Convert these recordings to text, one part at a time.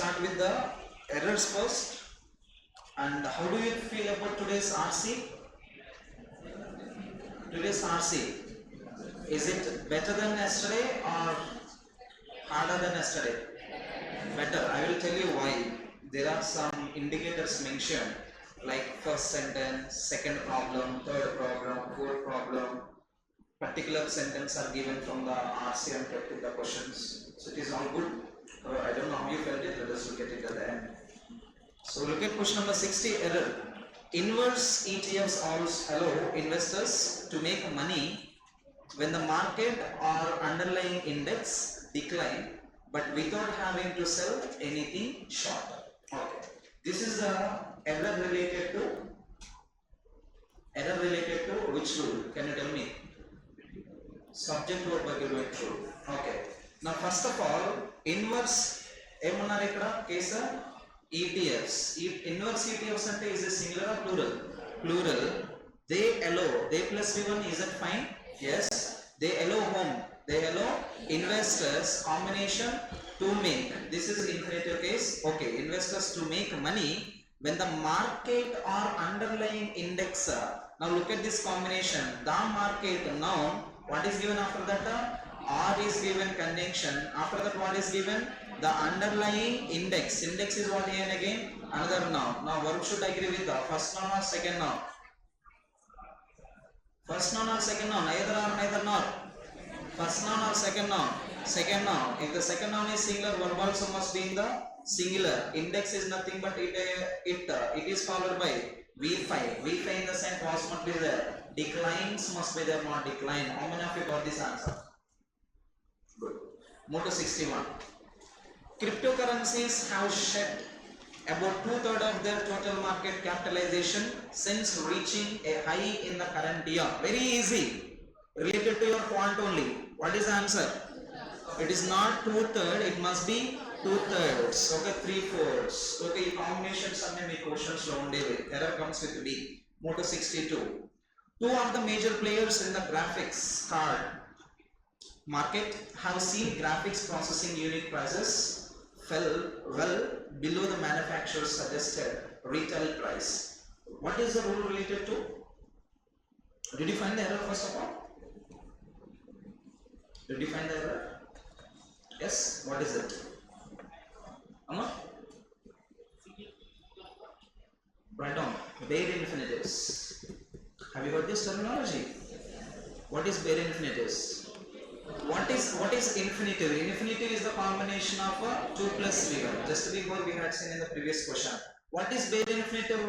start with the errors first. And how do you feel about today's RC? Today's RC, is it better than yesterday or harder than yesterday? Better. I will tell you why. There are some indicators mentioned, like first sentence, second problem, third problem, fourth problem. Particular sentence are given from the RC and kept in the questions. So it is all good. I don't know how you felt it. Let us look at it at the end. So look at question number 60, error. Inverse ETFs allow investors to make money when the market or underlying index decline, but without having to sell anything short. Okay. This is the error related to which rule? Can you tell me? Subject verb agreement rule. Okay. Now first of all, inverse case ETFs. Inverse ETFs is a singular or plural? Plural. They allow. They plus V1, is that fine? Yes. They allow whom? They allow investors combination to make. This is infinitive case. Okay. Investors to make money when the market or underlying index. Now look at this combination. The market noun. What is given after that? R is given conjunction. After that, what is given? The underlying index. Index is what here again? Another noun. Now verb should agree with the first noun or second noun? First noun or second noun? Either or neither nor? First noun or second noun? Second noun. If the second noun is singular, verb also must be in the singular. Index is nothing but it is followed by V5. V5 in the sense was must be there. Declines must be there, not decline. How many of you got this answer? Good. Move to 61. Cryptocurrencies have shed about 2/3 of their total market capitalization since reaching a high in the current year. Very easy. Related to your quant only. What is the answer? It is not 2/3, it must be 2/3. Okay, 3/4. Okay, combinations are many questions long day. Error comes with B. Move to 62. Two of the major players in the graphics card market have seen graphics processing unit prices fell well below the manufacturer's suggested retail price. What is the rule related to? Did you find the error first of all? Did you find the error? Yes? What is it? Amma? Write down. Bare infinitives. Have you heard this terminology? What is bare infinitives? What is infinitive? Infinitive is the combination of 2 plus V1. Just before we had seen in the previous question. What is bare infinitive?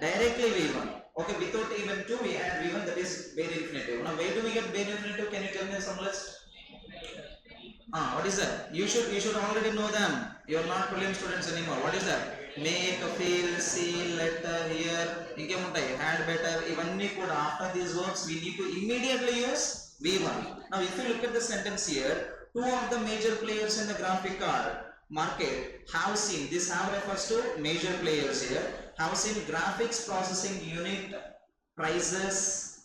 Directly V1. Okay, without even 2 we add V1, that is bare infinitive. Now where do we get bare infinitive? Can you tell me some list? What is that? You should already know them. You are not prelim students anymore. What is that? Make, feel, see, letter, hear, had, better. Even after these verbs we need to immediately use V1. Now if you look at the sentence here, two of the major players in the graphic card market have seen, this have refers to major players here, have seen graphics processing unit prices,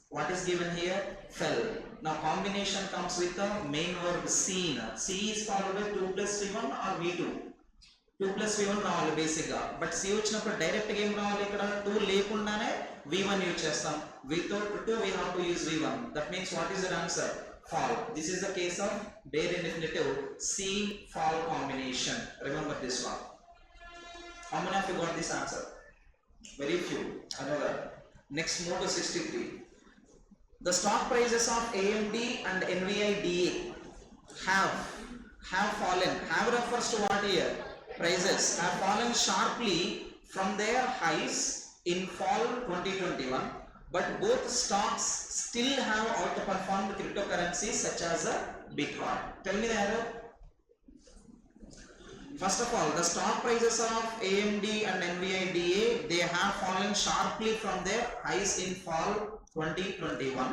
what is given here, fell. Now combination comes with the main verb seen. C is followed by 2 plus V1 or V2. 2 plus V1 రావాలి basic గా but C వచ్చినప్పుడు direct గా ఏం రావాలి ఇక్కడ 2 లేకుండానే V1 use చేస్తాం without 2 we have to use V1. That means what is the answer? Fall. This is the case of bare infinitive C fall combination. Remember this one. How many of you got this answer? Very few. Another. Next, move to 63. The stock prices of AMD and NVIDIA have fallen. Have refers to what here? Prices have fallen sharply from their highs in fall 2021, but both stocks still have outperformed cryptocurrencies such as Bitcoin. Tell me the error. First of all, the stock prices of AMD and NVIDIA, they have fallen sharply from their highs in fall 2021.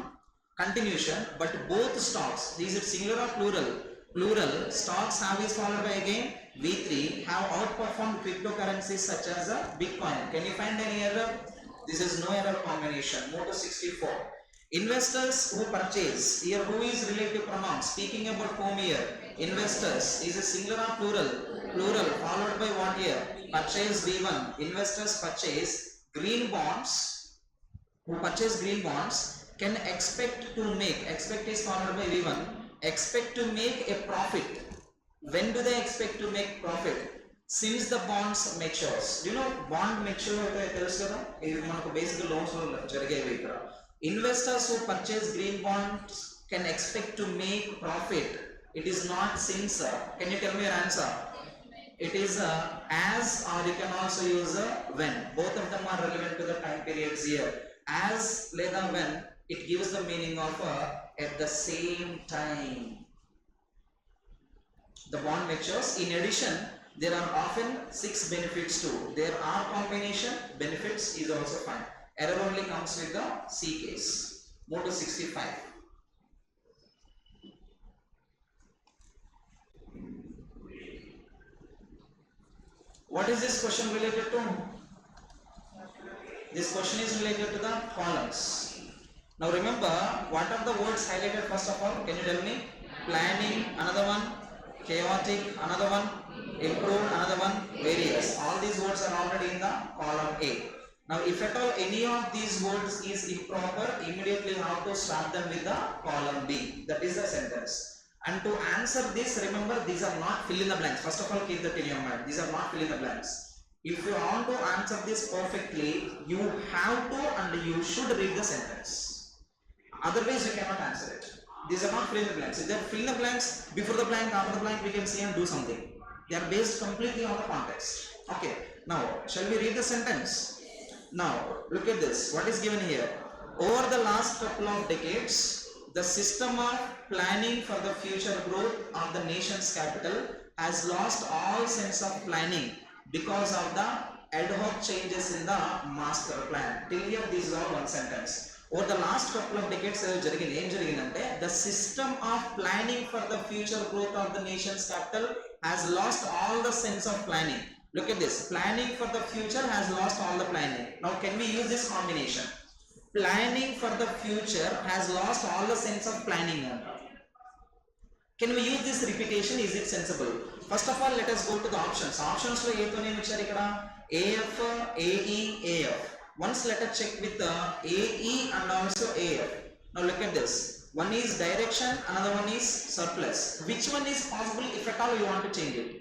Continuation, but both stocks, is it singular or plural? Plural. Stocks have is followed by again V3 have outperformed cryptocurrencies such as Bitcoin. Can you find any error? This is no error combination. Move to 64. Investors who purchase, here who is relative pronoun? Speaking about whom here? Investors is a singular or plural? Plural, followed by what here? Purchase V1. Investors purchase green bonds. Who purchase green bonds can expect to make, expect is followed by V1, expect to make a profit. When do they expect to make profit? Since the bonds matures. Do you know bond mature basically loans investors who purchase green bonds can expect to make profit. It is not since. Can you tell me your answer? It is as, or you can also use when. Both of them are relevant to the time periods here. As లేదా when, it gives the meaning of at the same time. The bond matures. In addition, there are often 6 benefits too. There are combination benefits is also fine. Error only comes with the C case. Move to 65. What is this question related to? This question is related to the columns. Now remember, what are the words highlighted first of all? Can you tell me? Planning, another one. Chaotic, another one. Improved, another one. Various. All these words are already in the column A. Now if at all any of these words is improper, immediately have to swap them with the column B. That is the sentence. And to answer this, remember, these are not fill in the blanks. First of all, keep that in your mind. These are not fill in the blanks. If you want to answer this perfectly, you have to and you should read the sentence. Otherwise, you cannot answer it. These are not fill in the blanks. If they are fill in the blanks, before the blank, after the blank, we can see and do something. They are based completely on the context. Okay. Now, shall we read the sentence? Now, look at this. What is given here? Over the last couple of decades, the system of planning for the future growth of the nation's capital has lost all sense of planning because of the ad hoc changes in the master plan. Till here, this is all one sentence. Over the last couple of decades, the system of planning for the future growth of the nation's capital has lost all the sense of planning. Look at this. Planning for the future has lost all the planning. Now, can we use this combination? Planning for the future has lost all the sense of planning. Can we use this repetition? Is it sensible? First of all, let us go to the options. Options lo AF, AE, AF. Once let us check with the AE and also AF. Now look at this. One is direction, another one is surplus. Which one is possible if at all you want to change it?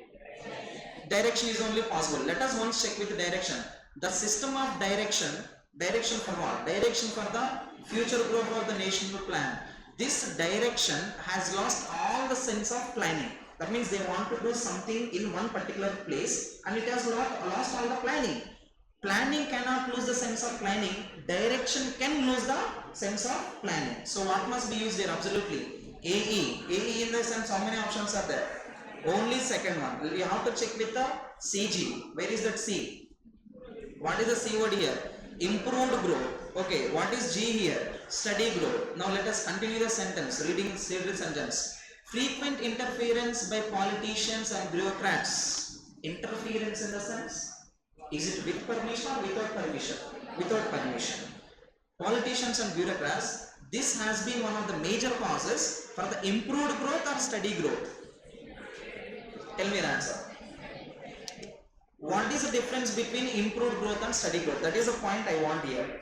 Direction is only possible. Let us once check with the direction. The system of direction for what? Direction for the future growth of the national plan. This direction has lost all the sense of planning. That means they want to do something in one particular place and it has lost all the planning. Planning cannot lose the sense of planning. Direction can lose the sense of planning. So what must be used here? Absolutely. AE. AE in the sense, how many options are there? Only second one. We have to check with the CG. Where is that C? What is the C word here? Improved growth. Okay, what is G here? Steady growth. Now let us continue the sentence. Reading the sentence. Frequent interference by politicians and bureaucrats. Interference in the sense? Is it with permission or without permission? Without permission. Politicians and bureaucrats, this has been one of the major causes for the improved growth or steady growth. Tell me the answer. What is the difference between improved growth and steady growth? That is the point I want here.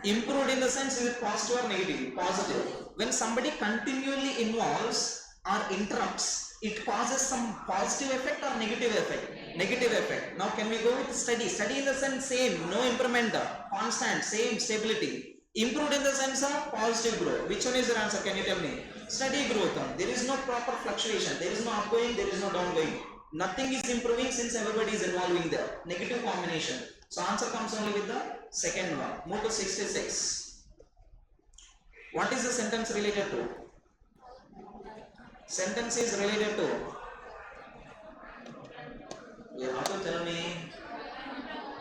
Improved in the sense, is it positive or negative? Positive. When somebody continually involves or interrupts, it causes some positive effect or negative effect? Negative effect. Now can we go with steady? Steady in the sense same, no improvement, constant, same, stability. Improved in the sense of positive growth. Which one is your answer? Can you tell me? Steady growth. There is no proper fluctuation. There is no upgoing, there is no downgoing. Nothing is improving since everybody is involving there. Negative combination. So answer comes only with the second one. Move to 66. What is the sentence related to? Sentence is related to. You have to tell me.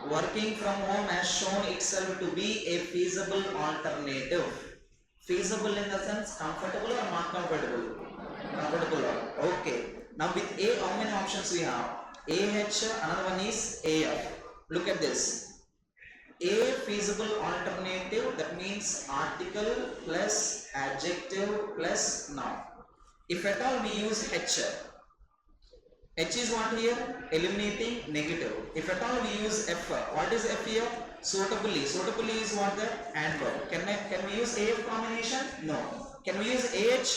Working from home has shown itself to be a feasible alternative. Feasible in the sense comfortable or not comfortable? Comfortable. Okay. Now with A, how many options we have? AH, another one is AF. Look at this. A feasible alternative, that means article plus adjective plus noun. If at all we use H is what here? Eliminating negative. If at all we use F, what is F here? Suitably. Suitably is what? The adverb. Can we use AF combination? No. Can we use AH?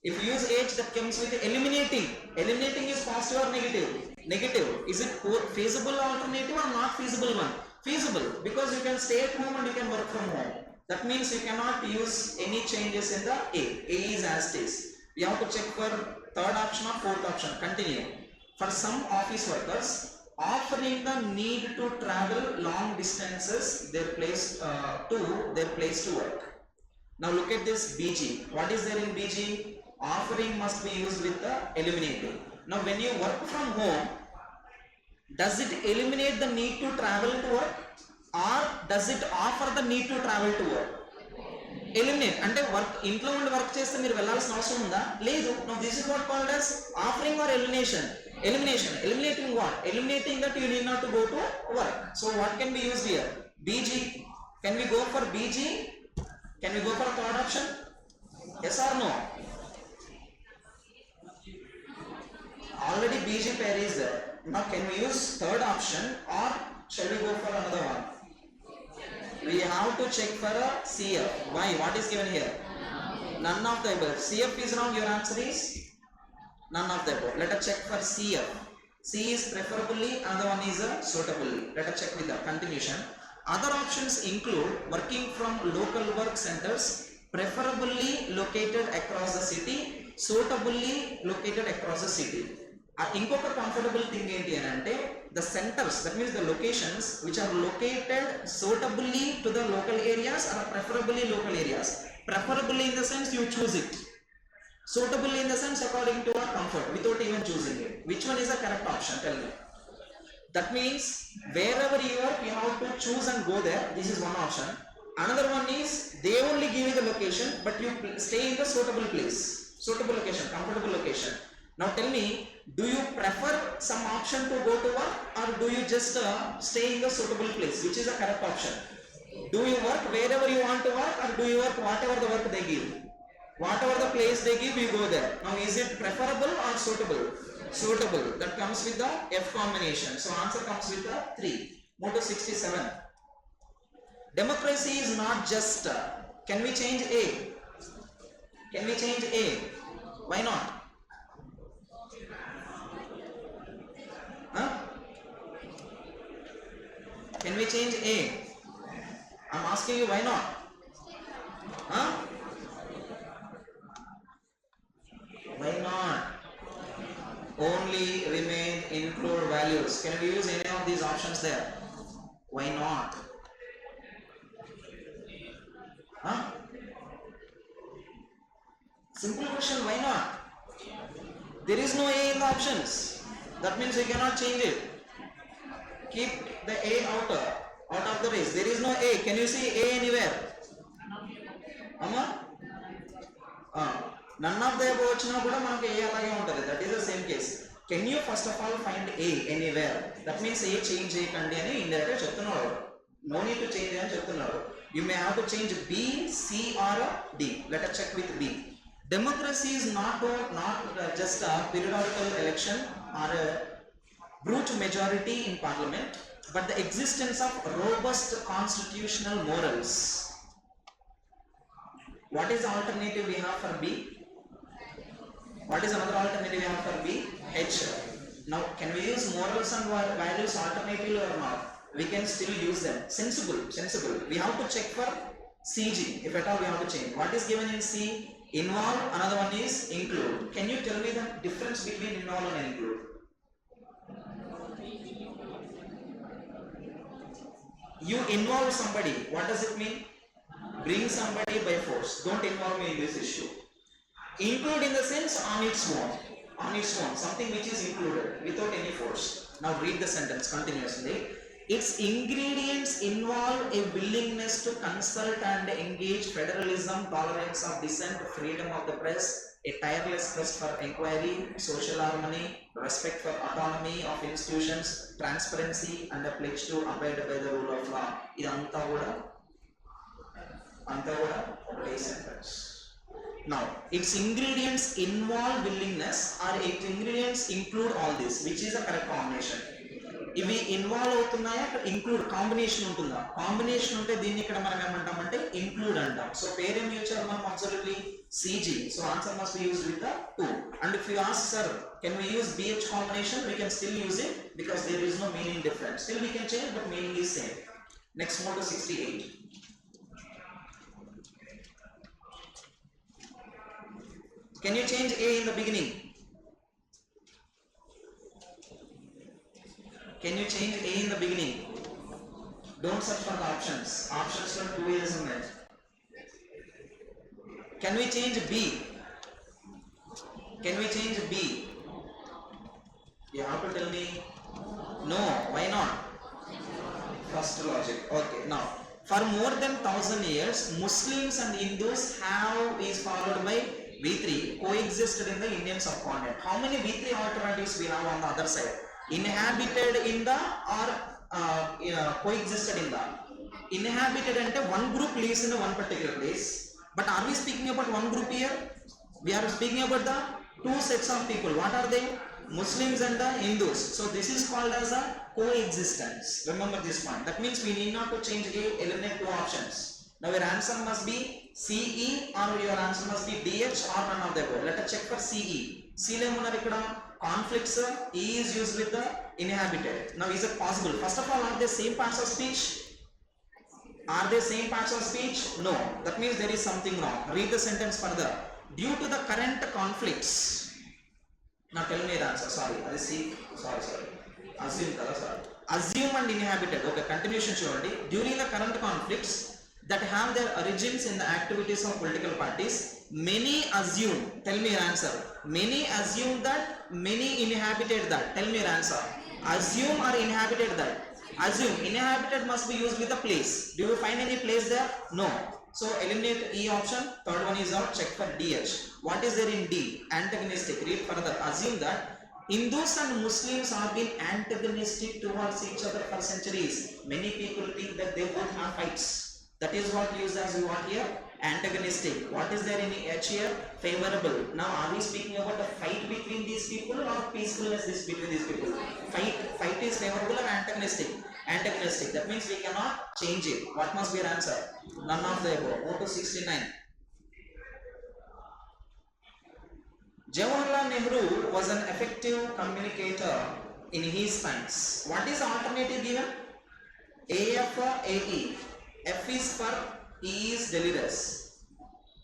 If you use H, that comes with eliminating. Eliminating is positive or negative? Negative. Is it feasible alternative or not feasible one? Feasible, because you can stay at home and you can work from home. That means you cannot use any changes in the A. A is as it is. We have to check for third option or fourth option. Continue. For some office workers, offering the need to travel long distances their place to work. Now look at this BG. What is there in BG? Offering must be used with the eliminative. Now when you work from home, does it eliminate the need to travel to work, or does it offer the need to travel to work? Eliminate. అంటే work ఇంట్లో ఉండి work చేస్తే మీరు వెళ్ళాల్సిన అవసరం ఉందా? లేదు. Now this is what called as offering or elimination. Elimination. Eliminating what? Eliminating that you need not to go to work. So what can be used here? BG. Can we go for BG? Can we go for third option? Yes or no? Already BG pair is there. Now can we use third option, or shall we go for another one? We have to check for a CF. Why? What is given here? None of the above. CF is wrong. Your answer is none of the above. Let us check for CF. C is preferably, another one is suitably. Let us check with the continuation. Other options include working from local work centers, preferably located across the city, suitably located across the city. ఇంకొక comfortable thing ఏంటి అని అంటే the centers, that means the locations which are located suitably to the local areas or preferably local areas. Preferably in the sense you choose it, suitably in the sense according to our comfort, without even choosing it. Which one is the correct option? Tell me. That means wherever you are, you have to choose and go there. This is one option. Another one is they only give you the location, but you stay in the suitable place, suitable location, comfortable location. Now tell me, do you prefer some option to go to work, or do you just stay in the suitable place? Which is the correct option? Do you work wherever you want to work, or do you work whatever the work they give? Whatever the place they give, you go there. Now is it preferable or suitable? Suitable. That comes with the F combination. So answer comes with the 3. Move to 67. Democracy is not just. Can we change A? Can we change A? Why not? Huh? Can we change A? I'm asking you, why not? Huh? Why not? Only remain, include values. Can we use any of these options there? Why not? Huh? Simple question, why not? There is no A in the options. That means we cannot change it. Keep the A out of the race. There is no A. Can you see A anywhere? Amma? None of the above ochina kuda manaku A alage untadi. That is the same case. Can you first of all find A anywhere? That means A change cheyakandi ani indirect ga cheptunnadu. No need to change ani cheptunnadu. You may have to change B, C or D. Let us check with B. Democracy is not just a periodical election or a brute majority in parliament, but the existence of robust constitutional morals. What is the alternative we have for B? What is another alternative we have for B? H. Now can we use morals and values alternatively or not? We can still use them. Sensible. We have to check for CG. If at all we have to change. What is given in C? Involve. Another one is include. Can you tell me the difference between involve and include? You involve somebody. What does it mean? Bring somebody by force. Don't involve me in this issue. Include in the sense on its own. On its own. Something which is included without any force. Now read the sentence continuously. Its ingredients involve a willingness to consult and engage, federalism, tolerance of dissent, freedom of the press, A tireless quest for inquiry, social harmony, respect for autonomy of institutions, transparency, and a pledge to abide by the rule of law. ఇదంతా కూడా ఒకటే sentence. Now, its ingredients involve willingness or its ingredients include all this, which is the correct combination. ఇవి involve అవుతున్నాయా, include combination ఉంటుందా? Combination ఉంటే దీన్ని ఇక్కడ మనం ఏమంటామంటే ఇంక్లూడ్ అంటాం. సో పేరేం యూజ్ చేయాలి మనం absolutely CG. So answer must be used with the 2. And if you ask sir can we use BH combination, we can still use it because there is no meaning difference. Still we can change but meaning is same. Next, move to 68. Can you change A in the beginning? Can you change A in the beginning? Don't search for the options. Options are 2 years in it. Can we change B? Can we change B? You have to tell me. No. Why not? First logic. Okay. Now, for more than 1000 years, Muslims and Hindus is followed by V3 coexisted in the Indian subcontinent. How many V3 alternatives we have on the other side? Inhabited in the or coexisted in the. Inhabited ante one group lives in one particular place, but are we speaking about one group here? We are speaking about the two sets of people. What are they? Muslims and the Hindus. So this is called as a coexistence. Remember this point. That means we need not to change A, eliminate 2 options. Now your answer must be CE or your answer must be DH or none of the above. Let us check for CE. C le munnar ikkada conflicts. E is used with the inhabited. Now is it possible? First of all, are they same parts of speech? Are they same parts of speech? No. That means there is something wrong. Read the sentence further. Due to the current conflicts. Now tell me the answer. Sorry. Sorry. Assume kada. Sorry. Assume and inhabited. Okay. Continuation chudandi. During the current conflicts that have their origins in the activities of political parties, many assume. Tell me your answer. Many assume that. Many inhabited that. Tell me your answer. Assume or inhabited that. Assume. Inhabited must be used with a place. Do you find any place there? No. So eliminate E option. Third one is out. Check for DH. What is there in D? Antagonistic. Read further. Assume that Hindus and Muslims have been antagonistic towards each other for centuries. Many people think that they both have fights. That is what used as we want here. Antagonistic. What is there in H here? Favorable. Now are we speaking about a fight between these people or peacefulness between these people? Fight is favorable or antagonistic? Antagonistic. That means we cannot change it. What must be your answer? None of the above. Go to 69. Jawaharlal Nehru was an effective communicator in his times. What is the alternative given? AF or AE? F is for E is delirious.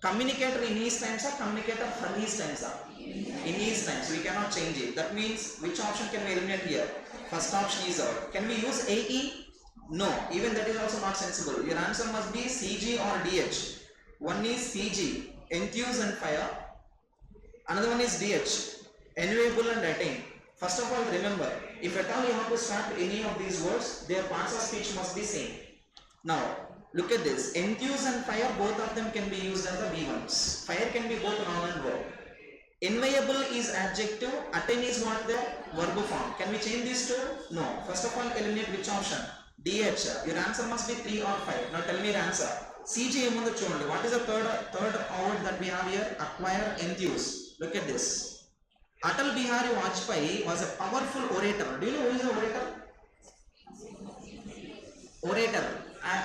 Communicator in his times or communicator for his times are? In his times. We cannot change it. That means which option can we eliminate here? First option is out. Can we use AE? No. Even that is also not sensible. Your answer must be CG or DH. One is CG, enthuse and fire. Another one is DH, enviable and attain. First of all, remember, if at all you have to start any of these words, their parts of speech must be same. Now, look at this. Enthuse and fire, both of them can be used as the V1s. Fire can be both noun and verb. Enviable is adjective. Attain is what? The verb form. Can we change these two? No. First of all, eliminate which option? DH. Your answer must be 3 or 5. Now tell me your answer. CG emundu chudandi. What is the third word that we have here? Acquire, enthuse. Look at this. Atal Bihari Vajpayee was a powerful orator. Do you know who is an orator? Orator. I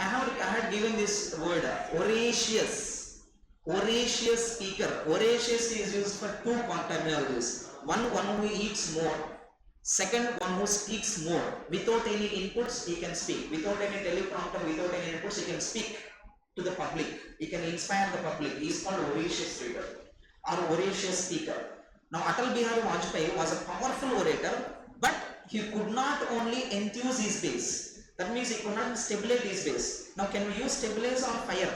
had given this word, oracious. Oracious speaker. Oracious is used for 2 terminologies. One who eats more. Second, one who speaks more. Without any inputs, he can speak. Without any teleprompter, without any inputs, he can speak to the public. He can inspire the public. He is called oracious reader or oracious speaker. Now, Atal Bihari Vajpayee was a powerful orator, but he could not only enthuse his base. That means he could not stabilize his base. Now, can we use stabilize or fire?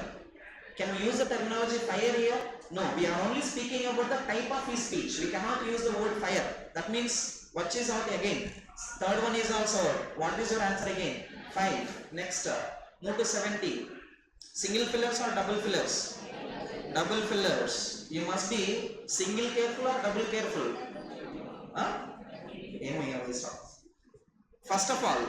Can we use the terminology fire here? No, we are only speaking about the type of his speech. We cannot use the word fire. That means what is out again? Third one is also out. What is your answer again? 5. Next, move to 70. Single fillers or double fillers? double fillers. You must be single careful or double careful? Huh? First of all,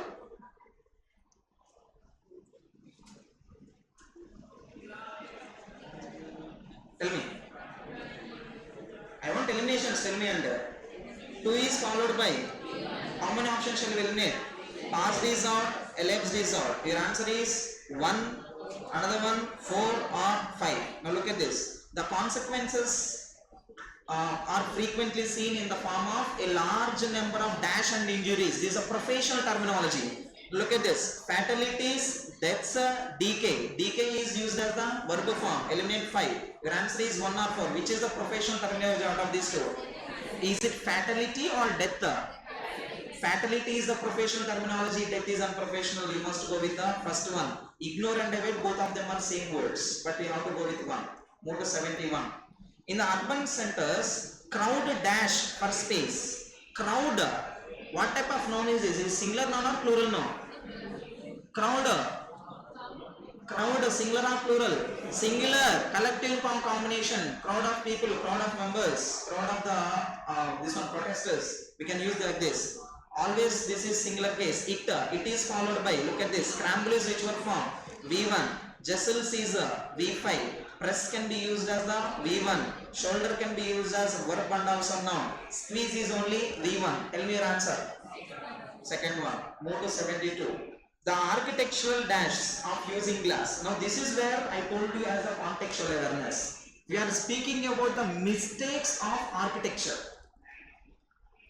tell me. I want eliminations, tell me under. 2 is followed by, how many options shall we eliminate? Passed is out, elapsed is out. Your answer is 1, another one, 4 or 5. Now look at this. The consequences are frequently seen in the form of a large number of dash and injuries. This is a professional terminology. Look at this. Fatalities, deaths, decay. Decay is used as the verb form. Eliminate 5. Your answer is 1 or 4. Which is the professional terminology out of these two? Is it fatality or death? Fatality is the professional terminology, death is unprofessional. You must go with the first one. Ignore and evade, both of them are same words, but you have to go with one. Move to 71. In the urban centers, crowd dash for space. Crowd, what type of noun is this? Is it singular noun or plural noun? Crowd, singular or plural? Singular, collective form combination. Crowd of people, crowd of members, crowd of the this one protesters. We can use like this. Always this is singular case. It is followed by, look at this, scramble is which word form? V1. Jessels is V5. Press can be used as the V1. Shoulder can be used as verb and also noun. Squeeze is only V1. Tell me your answer. Second one. Move to 72. The architectural dash of using glass. Now this is where I told you as a contextual awareness. We are speaking about the mistakes of architecture.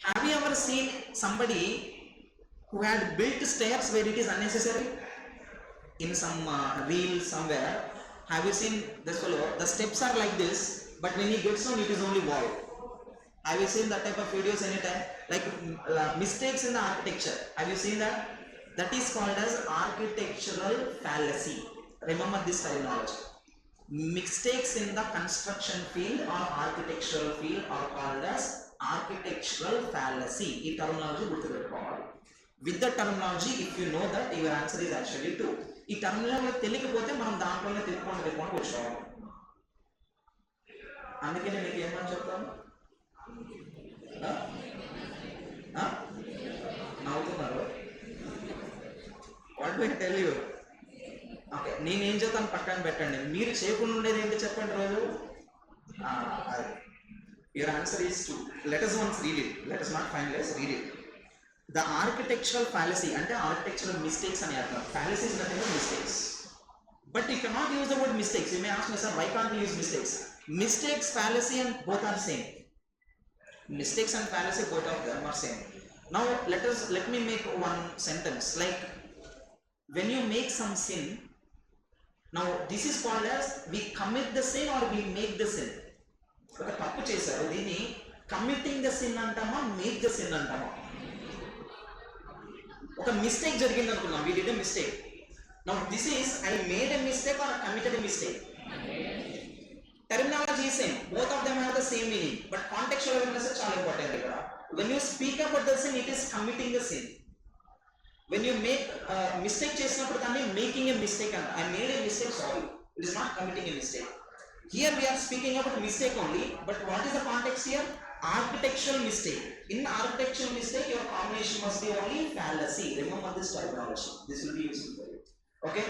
Have you ever seen somebody who had built stairs where it is unnecessary? In some reel somewhere, have you seen this fellow? The steps are like this, but when he gets on, it is only wall. Have you seen that type of videos anytime? Like mistakes in the architecture. Have you seen that? That is called as architectural fallacy. Remember this terminology. Mistakes in the construction field or architectural field are called as architectural fallacy. This terminology with the terminology, if you know that, your answer is actually 2. This terminology తెలియకపోతే మనం దాంట్లోనే తిప్పుకొని వచ్చాము. అందుకే నేను మీకు ఏమని చెప్తాను? నవ్వుతున్నారు. What do I tell you? Okay, నేనేం చెప్తాను పక్కన పెట్టండి. మీరు చేయకుండా ఉండేది ఏంటి చెప్పండి రోజు? Your answer is 2. Let us once read it. Let us not finalize. Read it. The architectural fallacy and the architectural mistakes and fallacy is nothing but mistakes. But you cannot use the word mistakes. You may ask me, sir, why can't we use mistakes? Mistakes, fallacy, and both are same. Mistakes and fallacy, both of them are same. Now let me make one sentence. Like when you make some sin, now this is called as we commit the sin or we make the sin. ఒక తప్పు చేశారు, దీన్ని committing the sin అంటామా, make the sin అంటామా? ఒక mistake జరిగింది అనుకున్నాం, we did a mistake. Now this is I made a mistake or committed a mistake. Terminology same, both of them have the same meaning, but contextual awareness చాలా important ఇక్కడ. When you speak about the sin, it is committing the sin. When you make mistake చేసినప్పుడు దాన్ని making a mistake అంట. I made a mistake, sorry, it is not committing a mistake. Here we are speaking about mistake only, but what is the context here? Architectural mistake. In architectural mistake, your combination must be only fallacy. Remember this terminology. This will be useful for you. Okay?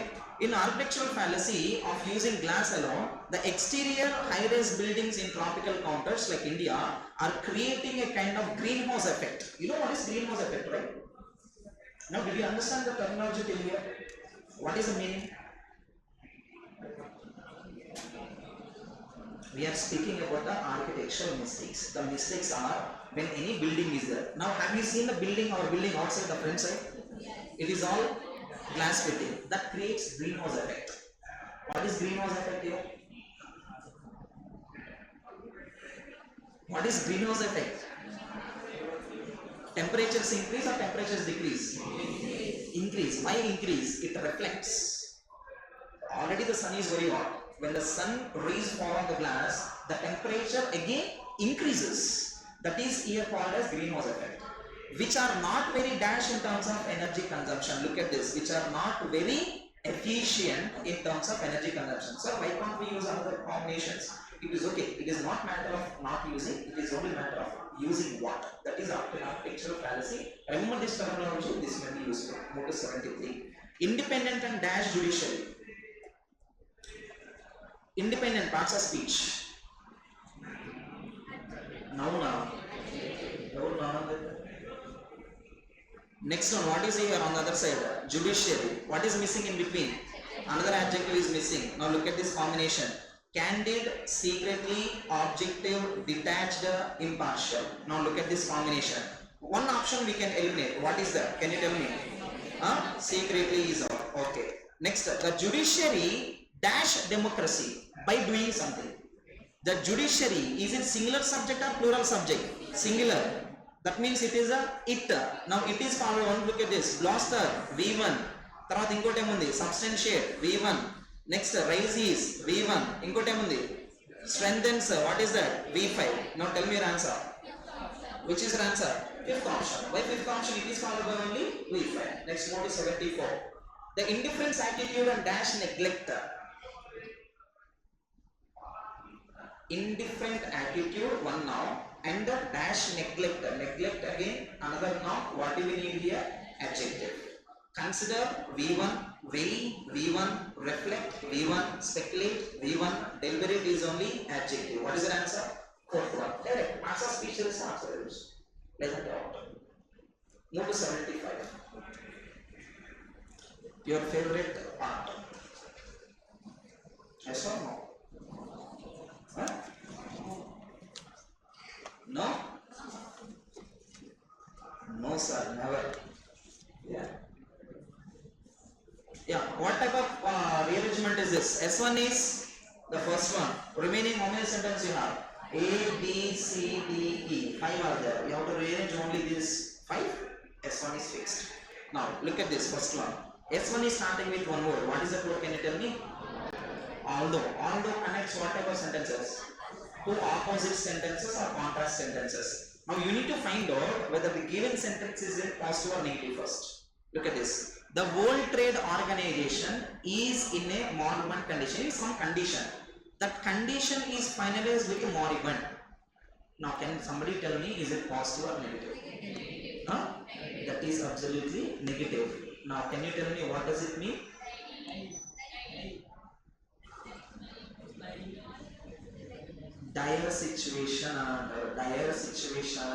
In architectural fallacy of using glass alone, the exterior high-rise buildings in tropical countries like India are creating a kind of greenhouse effect. You know what is greenhouse effect, right? Now, did you understand the terminology till here? What is the meaning? We are speaking about the architectural mistakes. The mistakes are when any building is there. Now, have you seen the building, our building outside the front side? It is all glass fitting. That creates greenhouse effect. What is greenhouse effect here? What is greenhouse effect? Temperatures increase or temperatures decrease? Increase. Why increase? It reflects. Already the sun is very hot. When the sun rays fall on the glass, the temperature again increases. That is here called as greenhouse effect. Which are not very dash in terms of energy consumption. Look at this. Which are not very efficient in terms of energy consumption. So why can't we use another combinations? It is okay. It is not matter of not using. It is only matter of using what. That is architectural fallacy. Remember this terminology. This may be useful. Move to 73. Independent and dash judiciary. Independent parts of speech. Now. Next one, what is here on the other side? Judiciary. What is missing in between? Another adjective is missing. Now look at this combination. Candid, secretly, objective, detached, impartial. Now look at this combination. One option we can eliminate. What is that? Can you tell me? Secretly is out. Okay. Next, the judiciary dash democracy by doing something. The judiciary, is it singular subject or plural subject? Singular. That means it is a it. Now it is followed on. Look at this. Blaster V1. తర్వాత ఇంకోటి ఏముంది? Substantiate V1. Next rise is V1. ఇంకోటి ఏముంది? Strengthens. What is that? V5. Now tell me your answer. Which is your answer? Fifth option. By fifth option it is followed by only V5. Next move to 74. The indifference attitude and dash neglect. Indifferent attitude one now. And the dash neglect. Neglect again another noun. What do we need here? Adjective. Consider V1, weigh V1, reflect V1, speculate V1, deliberate is only adjective. What is the answer? Fourth one. Correct. Answer speech is answer. Pleasant doubt. Move to 75. Your favorite part. Yes or no? Huh? No? No sir, never. Yeah, what type of rearrangement is this? S1 is the first one. Remaining how many sentences you have? A, B, C, D, E. 5 are there. You have to rearrange only these 5. S1 is fixed. Now look at this first one. S1 is starting with one word. What is that word? Can you tell me? Although. Although connects what type of sentences? Two opposite sentences or contrast sentences. Now you need to find out whether the given sentence is in positive or negative first. Look at this. The World Trade Organization is in a moribund condition. In some condition. That condition is finalized with a moribund. Now can somebody tell me, is it positive or negative? That is absolutely negative. Now can you tell me what does it mean? Dire situation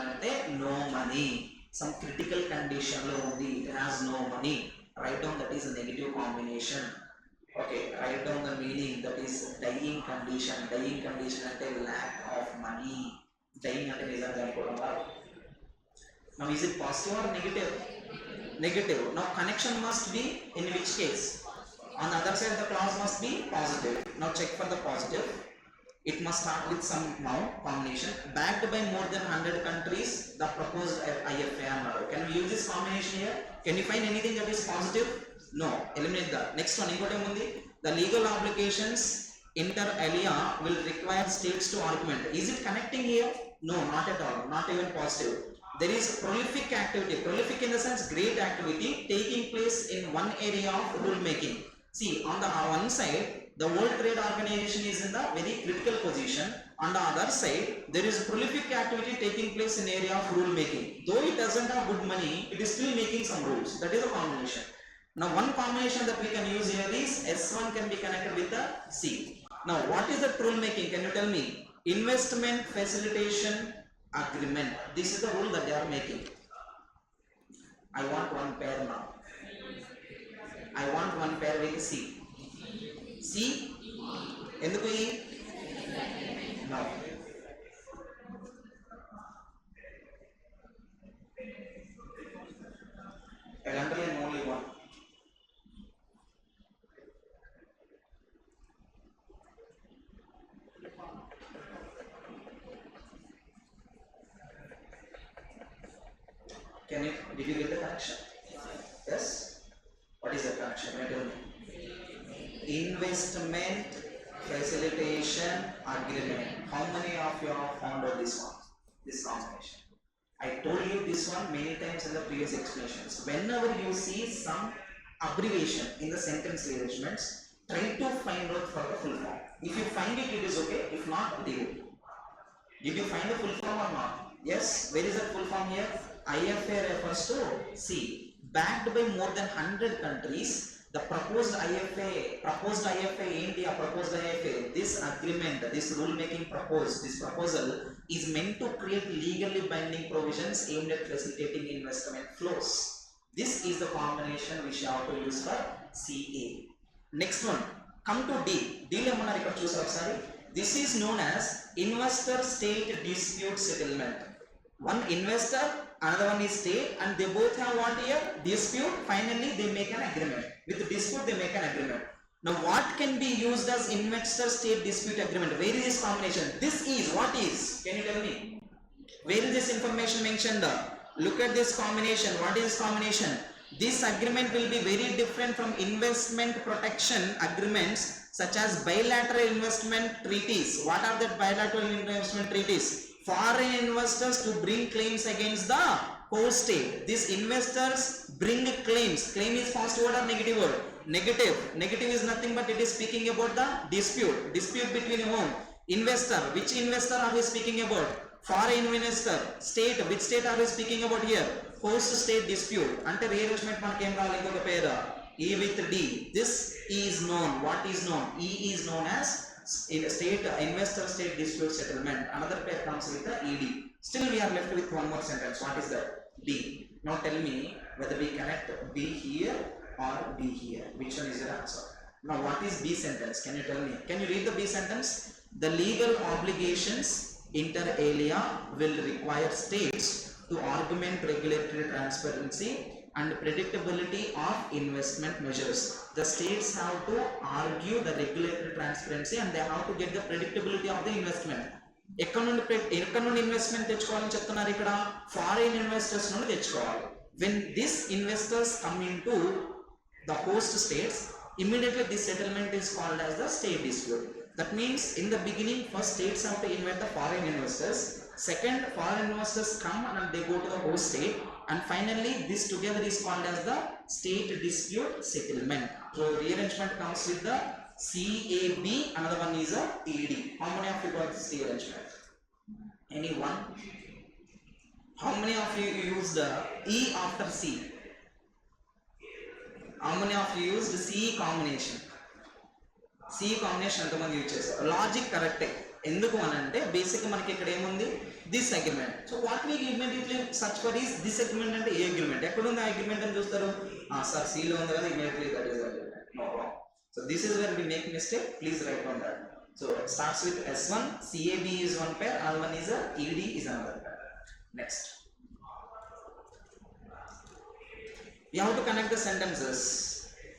అంటే no money. Some critical condition lo undi, it has no money. Write down that is a negative combination. Okay, write down the meaning, that is dying condition. Dying condition ante lack of money. Dying ante nijanga anukodam. Now is it positive or negative? Negative. Now connection must be in which case? On the other side the clause must be positive. Now check for the positive. It must start with some noun combination. Backed by more than 100 countries, the proposed IFA. Can we use this combination here? Can you find anything that is positive? No. Eliminate that. Next one. The legal obligations inter alia will require states to argument. Is it connecting here? No, not at all. Not even positive. There is prolific activity. Prolific in the sense great activity taking place in one area of rule making. See, on the one side, the World Trade Organization is in the very critical position. On the other side, there is prolific activity taking place in area of rule making. Though it doesn't have good money, it is still making some rules. That is a combination. Now one combination that we can use here is S1 can be connected with the C. Now what is the rule making? Can you tell me? Investment facilitation agreement. This is the rule that they are making. I want one pair now. I want one pair with C. C? ఎందుకు ఈ? No. I underline only one. Did you get the connection? Yes? What is the connection? Tell me. Investment facilitation agreement. How many of you have found out this one? This combination. I told you this one many times in the previous explanations. Whenever you see some abbreviation in the sentence rearrangements, try to find out for the full form. If you find it, it is okay. If not, leave it. Did you find the full form or not? Yes. Where is the full form here? IFA refers to C. Backed by more than 100 countries, the proposed IFA, India proposed IFA, this agreement, this rule making this proposal is meant to create legally binding provisions aimed at facilitating investment flows. This is the combination which you have to use for CA. Next one, come to D. D lemon sorry. This is known as investor-state dispute settlement. One investor, another one is state, and they both have what here? Dispute. Finally, they make an agreement. With the dispute, they make an agreement. Now, what can be used as investor-state dispute agreement? Where is this combination? This is what is? Can you tell me? Where is this information mentioned? Look at this combination. What is this combination? This agreement will be very different from investment protection agreements such as bilateral investment treaties. What are the bilateral investment treaties? Foreign investors to bring claims against the host state. These investors bring claims. Claim is positive word or negative word? Negative. Negative is nothing but it is speaking about the dispute. Dispute between whom? Investor. Which investor are we speaking about? Foreign investor. State. Which state are we speaking about here? Host state dispute. Ante rearrangement man came inkoka pera. E with D. This is known. What is known? E is known as investor state dispute settlement. Another pair comes with the ED. Still we are left with one more sentence. What is that? D. Now tell me whether we connect B here or B here. Which one is your answer? Now what is B sentence? Can you tell me? Can you read the B sentence? The legal obligations inter alia will require states to augment regulatory transparency and predictability of investment measures. The states have to argue the regulatory transparency and they have to get the predictability of the investment. ఎక్కడ నుండి investment తెచ్చుకోవాలని చెప్తున్నారు ఇక్కడ? Foreign investors నుండి తెచ్చుకోవాలి. When these investors come into the host states, immediately this settlement is called as the state dispute. That means in the beginning, first states have to invite the foreign investors. Second, foreign investors come and they go to the host state, and finally this together is called as the state dispute settlement. So rearrangement comes with the CAB, another one is a ED. How many of you got this rearrangement? Anyone? How many of you used E after C? How many of you used C combination? C combination ఎంతమంది use చేశారు? Logic కరెక్టే. ఎందుకు అని అంటే basic మనకి ఇక్కడ ఏముంది? This agreement. So what we immediately search for is this agreement అంటే ఏ అగ్రిమెంట్? ఎక్కడ ఉంది ఆ అగ్రిమెంట్ అని చూస్తారు? సార్ C లో ఉంది కదా, immediately that is agreement. No wrong. So this is where we make mistake. Please write on that. So it starts with S1, CAB is one pair, R1 is a ED is another pair. Next. You have to connect the sentences.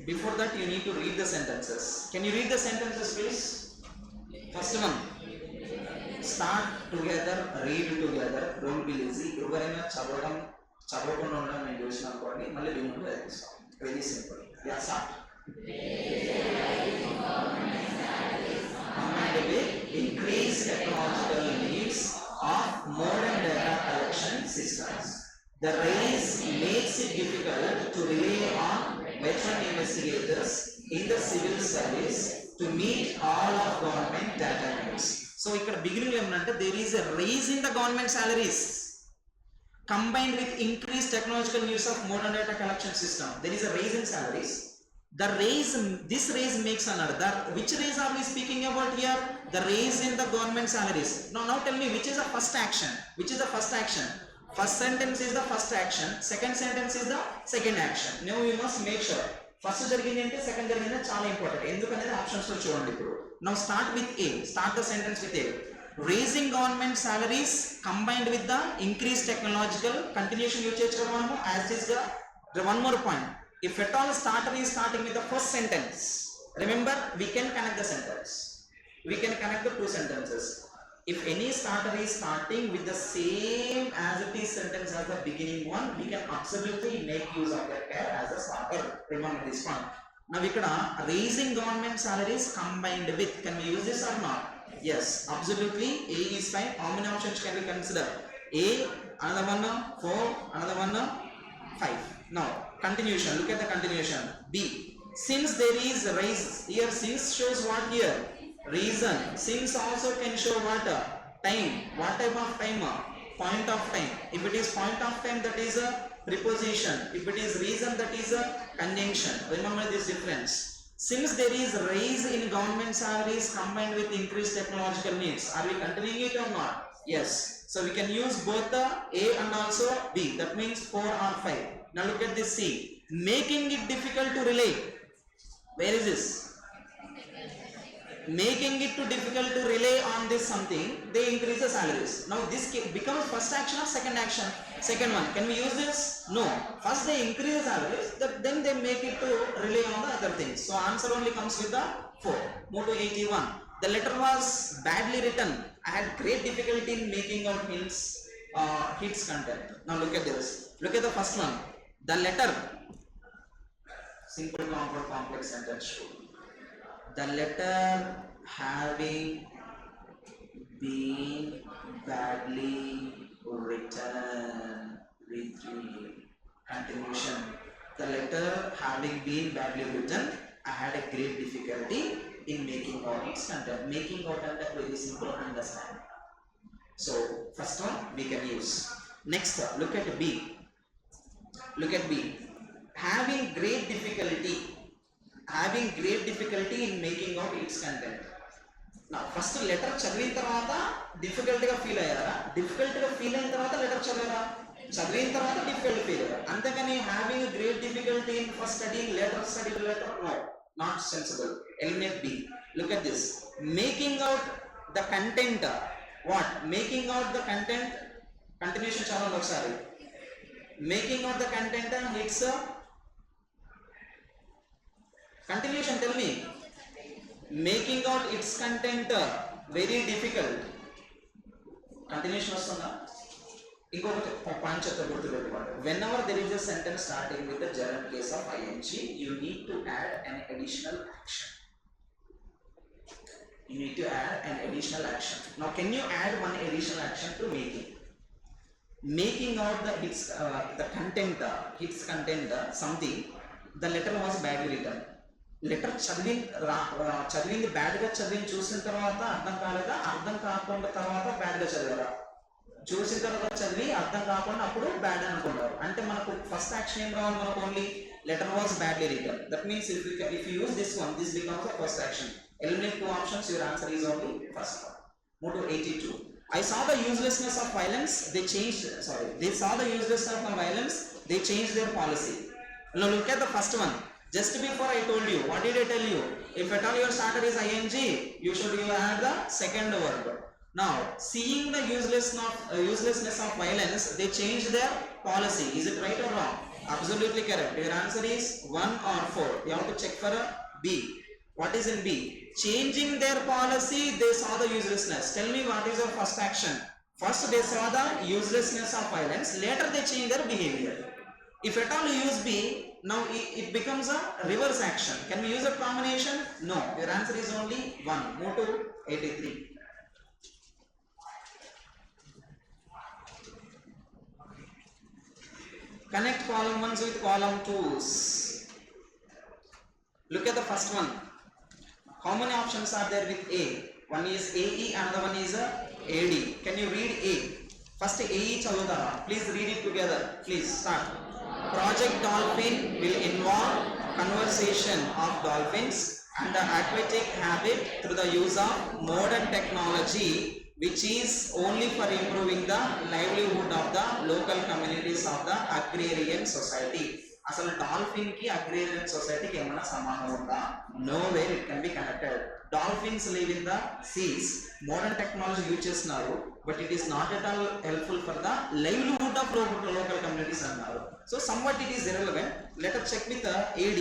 Before that you need to read the sentences. Can you read the sentences please? First one. Start together, read together. Don't be lazy. ఎవరైనా చదవకుండా ఉండడం నేను చూసిన అనుకోండి, మళ్ళీ remove చేస్తాం. Very simple. Yeah, start. Increased technological needs of modern data collection systems. The rise makes it difficult to rely on veteran investigators in the civil service to meet all of government data needs. So, ఇక్కడ beginning లో ఏమంటే there is a rise in the government salaries combined with increased technological needs of modern data collection system. There is a rise in salaries. This raise makes another. Which raise are we speaking about here? The raise in the government salaries. Now tell me which is the first action? Which is the first action? First sentence is the first action. Second sentence is the second action. Now we must make sure. First jarigindi ante second jarigindi chaala important. Endukanade options lo chudandi ippudu. Now start with A. Start the sentence with A. Raising government salaries combined with the increased technological continuation use cheyachukada manamu as is ga. One more point. If at all starter is starting with the first sentence, remember we can connect the sentence. We can connect the two sentences. If any starter is starting with the same as it is sentence as the beginning one, we can absolutely make use of that pair as a starter. Remember this one. Now we can raising government salaries combined with. Can we use this or not? Yes, absolutely. A is fine. How many options can we consider? A, another one 4, another one 5. Now Continuation. Look at the continuation. B. Since there is rise here, since shows what here? Reason. Since also can show what? Time. What type of time? Point of time. If it is point of time, that is a preposition. If it is reason, that is a conjunction. Remember this difference. Since there is rise in government salaries combined with increased technological needs, are we continuing it or not? Yes. So we can use both the A and also B. That means 4 or 5. Now look at this C. Making it difficult to relate. Where is this? Making it too difficult to rely on this something, they increase the salaries. Now this becomes first action or second action? Second one. Can we use this? No. First they increase the salaries, then they make it to rely on the other things. So answer only comes with the 4. Move to 81. The letter was badly written. I had great difficulty in making out hits content. Now look at this. Look at the first one. The letter. Simple, compound, complex sentence. The letter having been badly written. Continuation. The letter having been badly written, I had a great difficulty in making out its content. Making out content very simple to understand. So first one we can use. Next, look at B. Look at B. Having great difficulty in making out its content. Now first letter చదివిన తర్వాత difficult గా feel అయ్యారా? difficult గా feel అయిన తర్వాత letter చదివారా? చదివిన తర్వాత difficult ఫీల్ అయ్యారా? అంతేగాని having a great difficulty in first studying letter no, not sensible. Eliminate B. Look at this. Making out the content. What? Making out the content. Continuation channel ఒకసారి. Making out the content and it's a continuation. Tell me. Making out its content very difficult. Continuation వస్తుందా? ఇంకొకటి point చెప్తా గుర్తుపెట్టుకోండి. Whenever there is a sentence starting with the gerund case of ing, you need to add an additional action. You need to add an additional action. Now can you add one additional action to making? Making out the content, its content, something, the letter was badly written. Letter చదివింది బ్యాడ్గా చదివిని చూసిన తర్వాత అర్థం కాలేదా? అర్థం కాకుండా తర్వాత బ్యాడ్గా చదివారా? చూసిన తర్వాత చదివి అర్థం కాకుండా అప్పుడు బ్యాడ్ అనుకున్నారు. అంటే మనకు ఫస్ట్ యాక్షన్ ఏం కావాలి? మనకు only letter was badly written. That means if you use this one, this becomes the first action. Eliminate 2 options, your answer is only first one. Move to 82. I saw the uselessness of violence, they saw the uselessness of violence, they changed their policy. Now look at the first one. Just before I told you, what did I tell you? If at all your starter is ing, you should add the second verb. Now, seeing the uselessness of violence, they changed their policy. Is it right or wrong? Absolutely correct. Your answer is 1 or 4. You have to check for a B. What is in B? Changing their policy, they saw the uselessness. Tell me what is your first action? First they saw the uselessness of violence, later they change their behavior. If at all you use B, now it becomes a reverse action. Can we use a combination? No. Your answer is only 1. Move to 83. Connect column 1s with column 2s. Look at the first one. How many options are there with A? One is AE, another one is AD. Can you read A? First AE chavudara. Please read it together. Please start. Project Dolphin will involve conservation of dolphins and the aquatic habit through the use of modern technology, which is only for improving the livelihood of the local communities of the agrarian society. అసలు dolphin కి agrarian సొసైటీకి ఏమైనా సంబంధం ఉందా? Nowhere it can be connected. Dolphins live in the seas. Modern technology use చేస్తున్నారు, but it is not at all helpful for the livelihood of local communities అన్నారు. So somewhat it is irrelevant. Let us check with AD.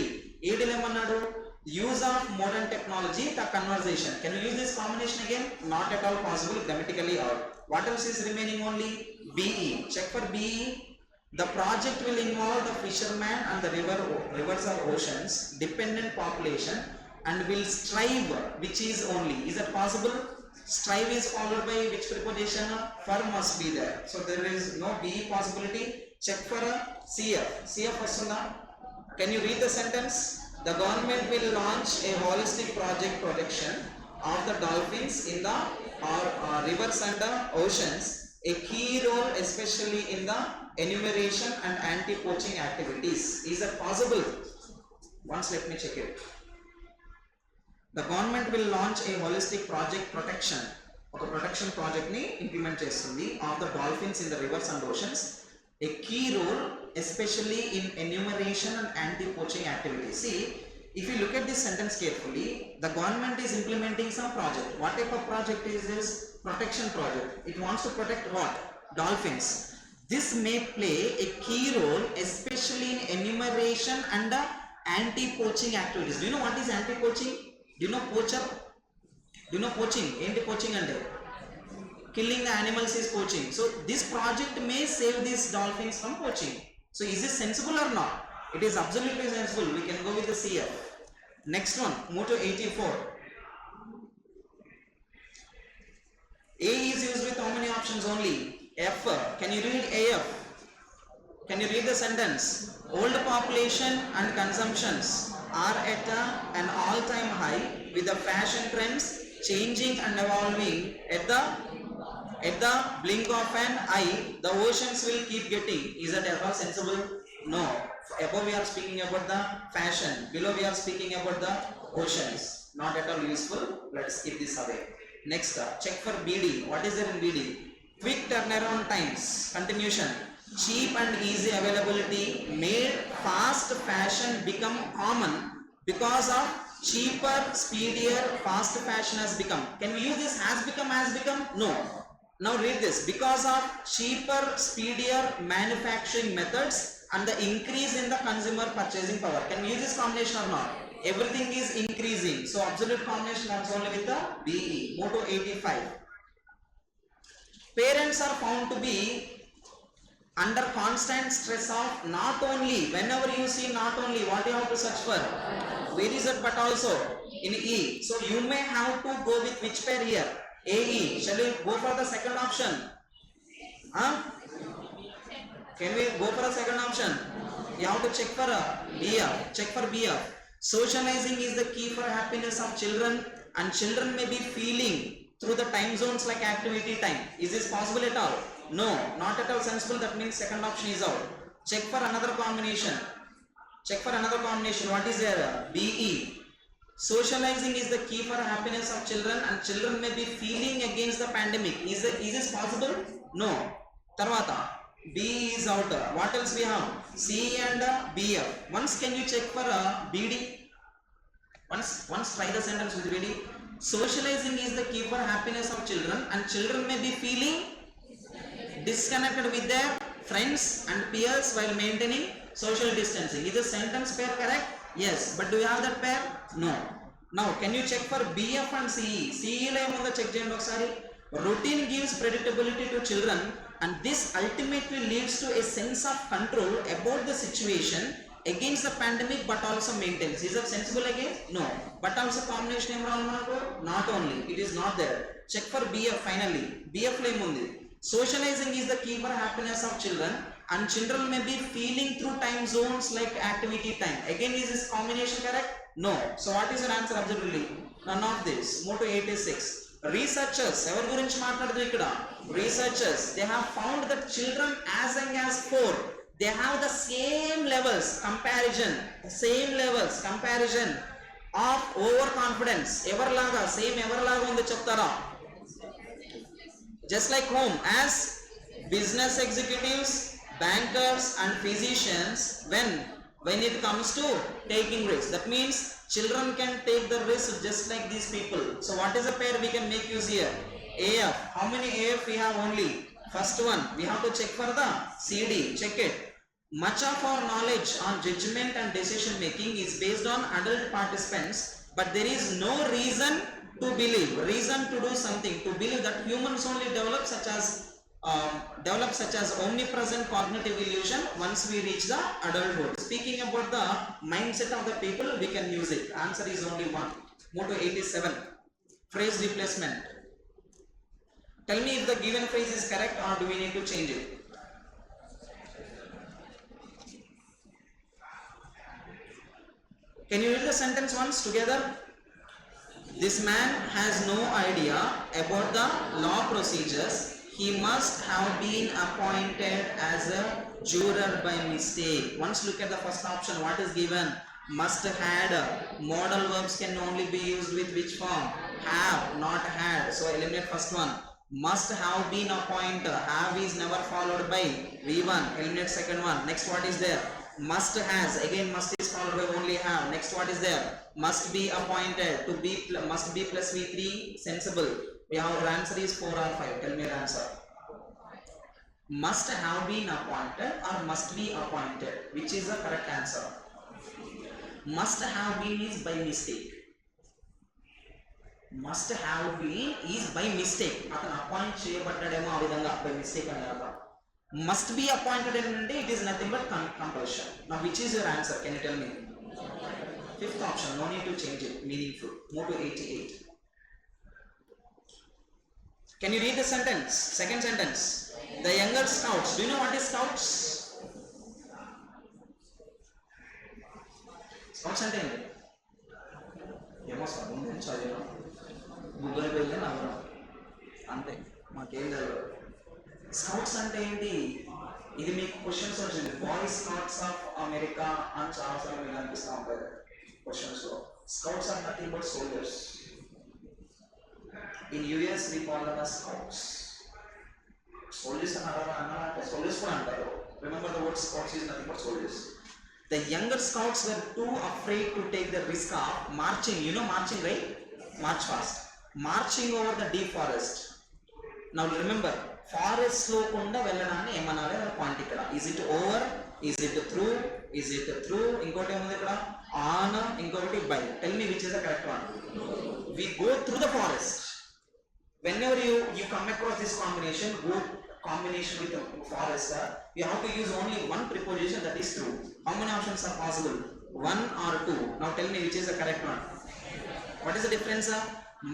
AD ఏమన్నాడు? use of modern technology, the conversation. Can you use this combination again? Not at all possible, grammatically out. What else is remaining? Only BE. Check for BE. The project will involve the fishermen and the rivers or oceans, dependent population, and will strive, which is only. Is that possible? Strive is followed by which preposition? For must be there. So there is no BE possibility. Check for CF. CF వస్తుందా? Can you read the sentence? The government will launch a holistic project protection of the dolphins in the rivers and the oceans, a key role especially in the enumeration and anti-poaching activities. Is that possible? Once let me check it. The government will launch a holistic project protection. ఒక protection project ని implement చేస్తుంది of the dolphins in the reverse and oceans, a key role especially in enumeration and anti-poaching activities. See, if you look at this sentence carefully, the government is implementing some project. What type of project is this? Protection project. It wants to protect what? Dolphins. This may play a key role especially in enumeration and anti-poaching activities. Do you know what is anti-poaching? Do you know poacher? Do you know poaching? Enti poaching ante? Killing the animals is poaching. So this project may save these dolphins from poaching. So is this sensible or not? It is absolutely sensible. We can go with the CF. Next one, motto 84. A is used with how many options only? F. Can you read AF? Can you read the sentence? Old population and consumptions are at an all-time high with the fashion trends changing and evolving at the blink of an eye. The oceans will keep getting. Is that at all sensible? No. Above we are speaking about the fashion, below we are speaking about the oceans. Not at all useful. Let's keep this away. Next, check for BD. What is there in BD? Quick turnaround times. Continuation. Cheap and easy availability made fast fashion become common. Because of cheaper, speedier, fast fashion has become. Can we use this has become? No. Now read this. Because of cheaper, speedier manufacturing methods and the increase in the consumer purchasing power. Can we use this combination or not? Everything is increasing. So absolute combination comes only with the BE. Motto 85. Parents are found to be under constant stress of not only, whenever you see not only, what you have to search for? Where is it? But also in E. So you may have to go with which pair here? AE. Shall we go for the second option? Can we go for a second option? You have to check for BF. Check for BF. Socializing is the key for happiness of children, and children may be feeling through the time zones like activity time. Is this possible at all? No, not at all sensible. That means second option is out. Check for another combination. Check for another combination. What is there? BE. Socializing is the key for happiness of children, and children may be feeling against the pandemic. Is this possible? No. Tarvata. B is out. What else we have? C and BF. Once can you check for BD? Once try the sentence with BD. Socializing is the key for happiness of children, and children may be feeling disconnected with their friends and peers while maintaining social distancing. Is the sentence pair correct? Yes. But do you have that pair? No. Now can you check for BF and CE? CE lo emundo check cheyandi okasari. Routine gives predictability to children, and this ultimately leads to a sense of control about the situation against the pandemic, but also maintains. Is that sensible again? No. But also combination em ravalanaku? Not only. It is not there. Check for BF finally. BF lo emundi? Socializing is the key for happiness of children, and children may be feeling through time zones like activity time. Again, is this combination correct? No. So what is your answer? Absolutely none of this. Motto 86. Researchers, ever gurinchi maatladadu ikkada? Researchers, they have found that children as young as 4, they have the same levels comparison of overconfidence. Everlaga same everlaga undi cheptara? Just like whom? As business executives, bankers and physicians when it comes to taking risks. That means children can take the risk just like these people. So what is the pair we can make use here? AF. How many AF we have? Only first one. We have to check for the CD. Check it. Much of our knowledge on judgment and decision making is based on adult participants, but there is no reason to do something, to believe that humans only develop such as omnipresent cognitive illusion once we reach the adulthood. Speaking about the mindset of the people, we can use it. Answer is only one. Motto 87. Phrase replacement. Tell me if the given phrase is correct or do we need to change it? Can you read the sentence once together? This man has no idea about the law procedures. He must have been appointed as a juror by mistake. Once look at the first option. What is given? Must had. Modal verbs can only be used with which form? Have, not had. So eliminate first one. Must have been appointed. Have is never followed by V1. Eliminate second one. Next, what is there? Must has. Again must is followed by only have. Next, what is there? Must be appointed. To be must be plus V3. Sensible. Our answer is 4 or 5. Tell me your answer. Must have been appointed or must be appointed? Which is the correct answer? Must have been is by mistake. Must have been is by mistake. అతను appoint చేయబడ్డాడేమో ఆ విధంగా by mistake అని అర్థం. Must be appointed అంటే it is nothing but compulsion. Now which is your answer? Can you tell me? Fifth option. No need to change it. Meaningful. Move to 88. Can you read the sentence? Second sentence. The younger scouts. Do you know what is scouts? Scouts అంటే ఏంటి? ఏమో sir ముందు చదివాను Google వెళ్ళి నవ్వడం అంతే మాకేం తెలియదు. స్కౌట్స్ అంటే ఏంటి? ఇది మీకు క్వశ్చన్స్ వచ్చింది. బాయ్ స్కౌట్స్ ఆఫ్ అమెరికా అని చాలాసార్లు మీకు అనిపిస్తూ ఉంటుంది క్వశ్చన్స్లో. Scouts are nothing but soldiers. In US we call them as scouts. Soldiers అన్నారంటే సోల్జర్స్ కూడా అంటారు. Remember the word scouts is nothing but soldiers. The younger scouts were too afraid to take the risk of marching. You know marching, right? March fast. Marching over the deep forest. Now remember, forest లో కుండా వెళ్ళడాన్ని ఏమనాలి అనే point ఇక్కడ. Is it over? Is it through? Is it through? ఇంకోటి ఏముంది ఇక్కడ? On. ఇంకొకటి by. Tell me which is the correct one. We go through the forest. Whenever you come across this combination, with the forest, you have to use only one preposition, that is through. How many options are possible? 1 or 2. Now tell me which is the correct one. What is the difference?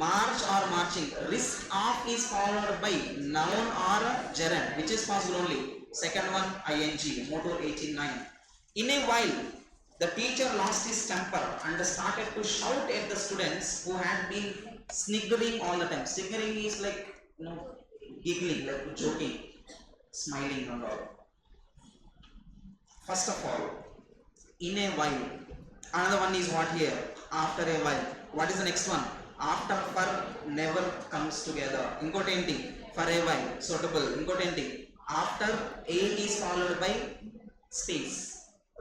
March or marching. Risk of is followed by noun or gerund. Which is possible only? Second one, ing. Motto 89. In a while, the teacher lost his temper and started to shout at the students who had been sniggering all the time. Sniggering is like, giggling, like joking, smiling and all. First of all, in a while. Another one is what here? After a while. What is the next one? After, for, never comes together. Inkoti enti? For a while. Suitable. Inkoti enti? After a is followed by space.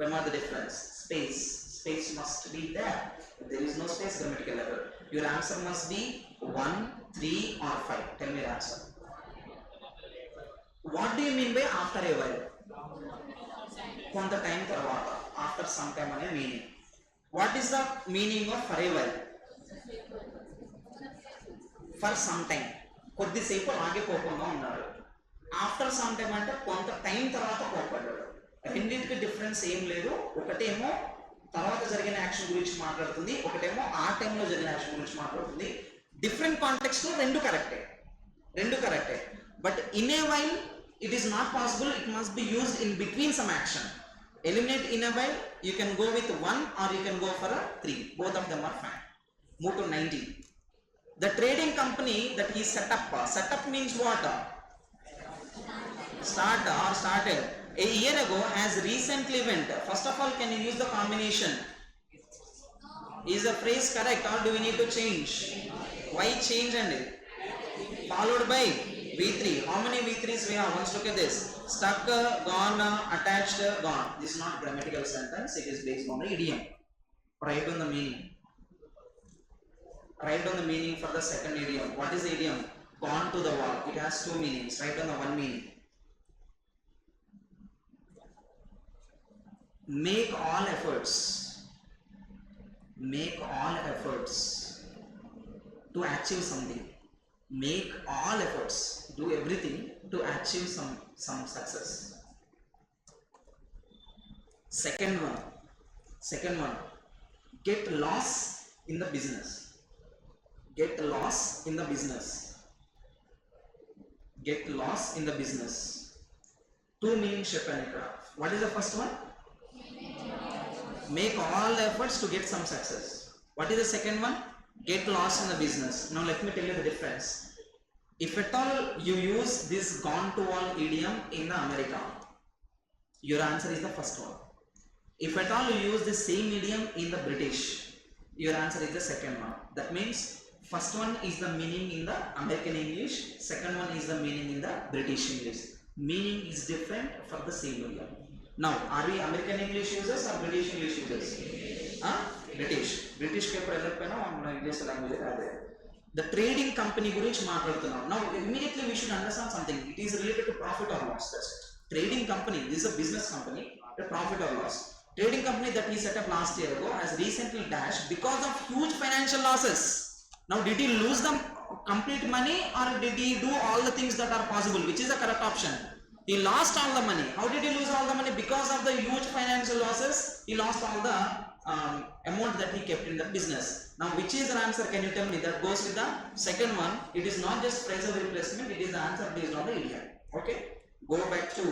Remember the difference. Space. Space must be there. If there is no space, grammatical error. Your answer must be 1, 3 or 5. Tell me your answer. What do you mean by after a while? కొంత time తర్వాత. After some time అనే meaning. What is the meaning of for a while? For some time. కొద్దిసేపు ఆగిపోకుండా ఉన్నాడు. After some time అంటే కొంత time తర్వాత కోపడ్డాడు. రెండింటికి difference ఏం లేదు. ఒకటేమో తర్వాత జరిగిన యాక్షన్ గురించి మాట్లాడుతుంది, ఒకటేమో ఆ టైంలో జరిగిన యాక్షన్ గురించి మాట్లాడుతుంది. డిఫరెంట్ కాంటెక్స్ట్ లో రెండు కరెక్టే. But in a while it is not possible. It must be used in between some action. Eliminate in a while. You can go with 1 or you can go for a 3. Both of them are fine. Move to 90. The trading company that he set up means what? Started a year ago has recently went. First of all, can you use the combination? Is the phrase correct or do we need to change? Why change and followed by V3. How many V3s we have? Once look at this. Stuck, gone, attached, gone. This is not grammatical sentence. It is based on the idiom. Write on the meaning. Write on the meaning for the second idiom. What is the idiom? Gone to the wall. It has two meanings. Write on the one meaning. Make all efforts. Make all efforts to achieve something. Make all efforts. Do everything to achieve some success. Second one. Get lost in the business. Get lost in the business. Get lost in the business. Two meanings చెప్పాను ఇక్కడ. What is the first one? Make all the efforts to get some success. What is the second one? Get lost in the business. Now let me tell you the difference. If at all you use this gone to wall idiom in the America, your answer is the first one. If at all you use the same idiom in the British, your answer is the second one. That means first one is the meaning in the American English, second one is the meaning in the British English. Meaning is different for the same idiom. Now, are we American English users or British English users? British ke present pe na English language ade. The trading company gurinchi maatladutunnam. Now, immediately we should understand something. It is related to profit or loss. Trading company, this is a business company, the profit or loss. Trading company that he set up last year ago has recently dashed because of huge financial losses. Now, did he lose the complete money or did he do all the things that are possible? Which is the correct option? He lost all the money. How did he lose all the money? Because of the huge financial losses, he lost all the amount that he kept in the business. Now, which is the answer? Can you tell me? That goes with the second one. It is not just phrasal replacement. It is the answer based on the idiom. Okay. Go back to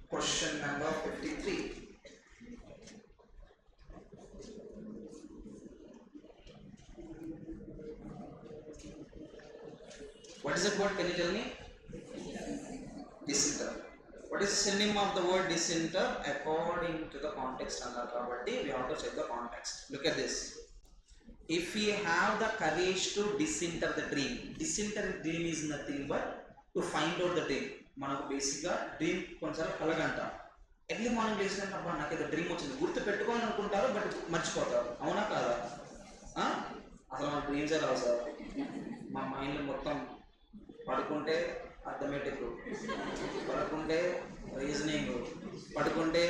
question number 53. What is that word? Can you tell me? Disinter. What is the synonym of the word disinter according to the context? We have to check the context. Look at this. If we have the courage to disinter the dream, disinter dream is nothing but to find out the dream. మనకు బేసిక్గా dream కొంచెం కలగంట. Early morning లేచినట్టు అబ్బా నాకు ఏదో dream వచ్చింది గుర్తు పెట్టుకోని అనుకుంటారు, బట్ మర్చిపోతారు. అవునా కాదా? అసలు మన డ్రీమ్సే రావు సార్. మా మైండ్లో మొత్తం పడుకుంటే అర్థమెటిక్, పడుకుంటే రీజనింగ్, పడుకుంటే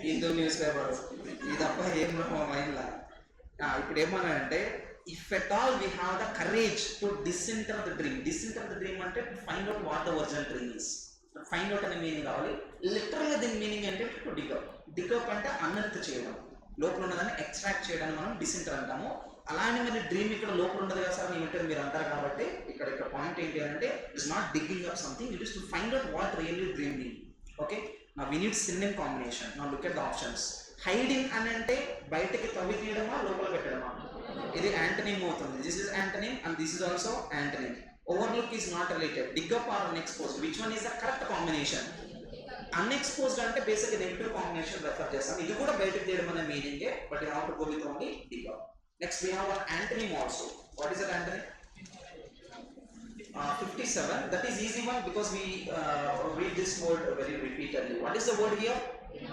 హిందూ న్యూస్ పేపర్, ఇది తప్ప ఏం మా మైండ్లో. ఇప్పుడు ఏమన్నానంటే if at all we have the courage to disinter the dream అంటే find out what the original dream is. Find out అనే మీనింగ్ కావాలి. లిటరల్గా దీని మీనింగ్ అంటే టు dig up అంటే అన్ఎర్త్ చేయడం, లోపల ఉన్నదాన్ని ఎక్స్ట్రాక్ట్ చేయడానికి మనం డిసింటర్ అంటాము. అలానే మరి డ్రీమ్ ఇక్కడ లోపల ఉండదు కదా సార్ ఏమంటారు మీరు అంటారు. కాబట్టి ఇక్కడ పాయింట్ ఏంటి అంటే it's not digging up something, it is to find out what really dream mean. Okay, నా వి నీడ్ సినోనిమ్ కాంబినేషన్. నా look at the options. Hiding అని అంటే బయటకి తవ్వి తీయడమా లోపల పెట్టడమా? ఇది యాంటనిమ్ అవుతుంది. This is antonym and this is also antonym. Overlook is not related. Dig up or unexposed, which one is the correct combination? Unexposed అంటే బేసిక్గా నెగిటివ్ కాంబినేషన్ రెఫర్ చేస్తాం. ఇది కూడా బయటకు తీయడం అనే మీనింగే, but you have to go with only dig up. Next we have antonym also. What is that antonym? 57. That is easy one because we read this word very repeatedly. What is the word here?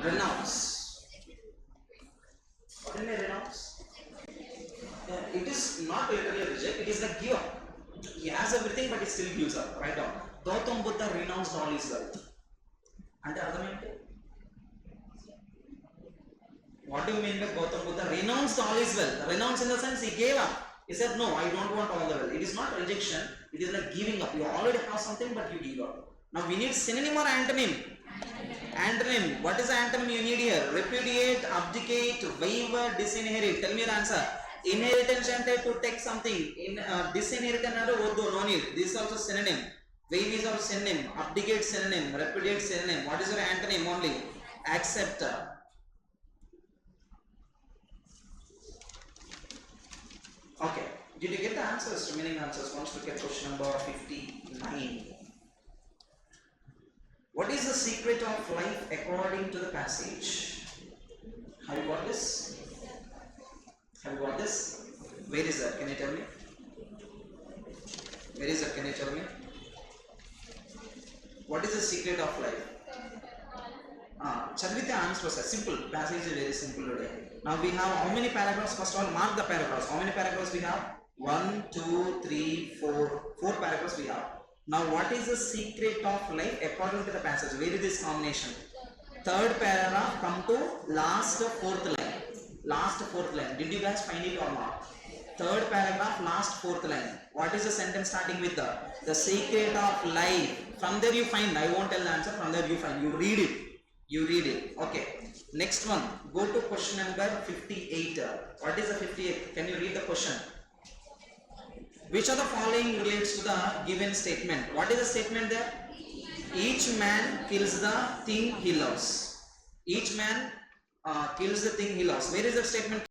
Renounce. What is renounce? It is not literally reject, it is like give up. He has everything but he still gives up. Write down. Gautam Buddha renounced all his wealth. అంటే అర్థం ఏంటి? What do you mean by Gautam Buddha renounced all his wealth? Renounce in the sense he gave up. He said no, I don't want all the wealth. It is not rejection, it is like giving up. You already have something but you give up. Now we need synonym or antonym? Antonym. What is the antonym you need here? Repudiate, abdicate, waver, disinherit. Tell me the answer. Inheritance ante to take something. Disinherit another oddu, no need. This is also synonym. Waive is also synonym. Abdicate synonym. Repudiate synonym. What is your antonym only? Accept. Okay. Did you get the answers? Remaining answers. Once look at question number 59. What is the secret of life according to the passage? Have you got this? Have you got this? Where is that? Can you tell me? Where is that? Can you tell me? What is the secret of life? Chadvite answer was a simple passage is very simple today. Now we have how many paragraphs? First of all, mark the paragraphs. How many paragraphs we have? 1, 2, 3, 4. 4 paragraphs we have. Now what is the secret of life according to the passage? Where is this combination? Third paragraph come to last fourth line. Last fourth line. Did you guys find it or not? Third paragraph, last fourth line. What is the sentence starting with the secret of life? From there you find. I won't tell the answer. From there you find. You read it. You read it. Okay. Next one. Go to question number 58. What is the 58? Can you read the question? Which of the following relates to the given statement? What is the statement there? Each man kills the thing he loves. Each man kills the thing he loves. Where is the statement?